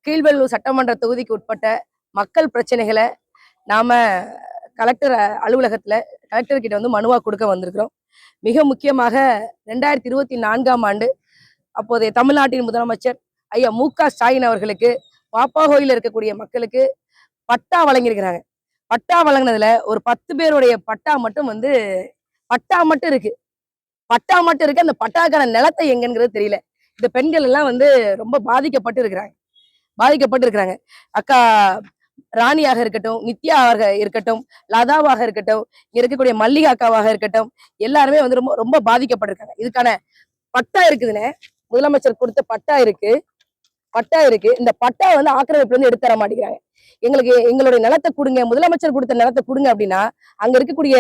கீழ்வெள்ளூர் சட்டமன்ற தொகுதிக்கு உட்பட்ட மக்கள் பிரச்சனைகளை நாம கலெக்டர் அலுவலகத்துல கலெக்டர் கிட்ட வந்து மனுவா கொடுக்க வந்திருக்கிறோம். மிக முக்கியமாக 2024ஆம் ஆண்டு அப்போதைய தமிழ்நாட்டின் முதலமைச்சர் ஐயா மு.க.ஸ்டாலின் அவர்களுக்கு பாப்பாகோயில இருக்கக்கூடிய மக்களுக்கு பட்டா வழங்கியிருக்கிறாங்க. பட்டா வழங்கினதுல ஒரு 10 பேருடைய பட்டா மட்டும் வந்து பட்டா மட்டும் இருக்கு. பட்டா மட்டும் இருக்கு. அந்த பட்டாக்கான நிலத்தை எங்கங்கிறது தெரியல. இந்த பெண்கள் எல்லாம் வந்து ரொம்ப பாதிக்கப்பட்டு இருக்கிறாங்க. அக்கா ராணியாக இருக்கட்டும், நித்யாவாக இருக்கட்டும், லதாவாக இருக்கட்டும், இங்க இருக்கக்கூடிய மல்லிகா அக்காவாக இருக்கட்டும், எல்லாருமே வந்து ரொம்ப ரொம்ப பாதிக்கப்பட்டிருக்காங்க. இதுக்கான பட்டா இருக்குதுன்னு முதலமைச்சர் கொடுத்த பட்டா இருக்கு. இந்த பட்டா வந்து ஆக்கிரமிப்புல இருந்து எடுத்து தர மாட்டேங்கிறாங்க. எங்களுடைய நிலத்தை கொடுங்க, முதலமைச்சர் கொடுத்த நிலத்தை கொடுங்க அப்படின்னா அங்க இருக்கக்கூடிய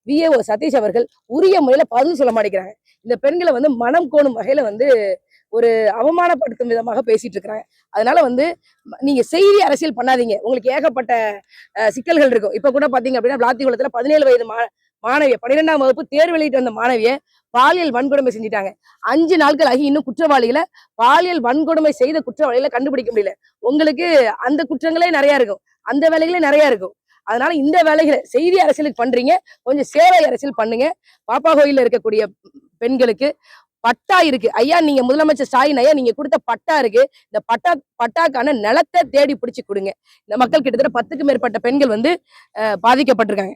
விஏஓ சதீஷ் அவர்கள் உரிய முறையில பதில் சொல்ல மாட்டேங்கிறாங்க. இந்த பெண்களை வந்து மனம் கோணும் வகையில வந்து ஒரு அவமானப்படுத்தும் விதமாக பேசிட்டு இருக்கிறாங்க. அதனால வந்து நீங்க செய்தி அரசியல் பண்ணாதீங்க. உங்களுக்கு ஏகப்பட்ட சிக்கல்கள் இருக்கும். இப்ப கூட பாத்தீங்க அப்படின்னா விளாத்திகுளத்துல 17 வயது மாணவிய 12ஆம் வகுப்பு தேர்வு எழுதிட்டு வந்த மாணவிய பாலியல் வன்கொடுமை செஞ்சுட்டாங்க. 5 நாட்கள் ஆகி இன்னும் குற்றவாளிகளை பாலியல் வன்கொடுமை செய்த குற்றவாளிகளை கண்டுபிடிக்க முடியல. உங்களுக்கு அந்த குற்றங்களே நிறைய இருக்கும், அந்த வேலைகளே நிறைய இருக்கும். அதனால இந்த வேலைகளை செய்தி அரசியலுக்கு பண்றீங்க, கொஞ்சம் சேவை அரசியல் பண்ணுங்க. பாப்பாகோயில இருக்கக்கூடிய பெண்களுக்கு பட்டா இருக்கு ஐயா. நீங்க முதலமைச்சர் ஸ்டாலின் ஐயா நீங்க கொடுத்த பட்டா இருக்கு. இந்த பட்டாக்கான நிலத்தை தேடி பிடிச்சு கொடுங்க. இந்த மக்கள் கிட்டத்தட்ட 10க்கும் மேற்பட்ட பெண்கள் வந்து பாதிக்கப்பட்டிருக்காங்க.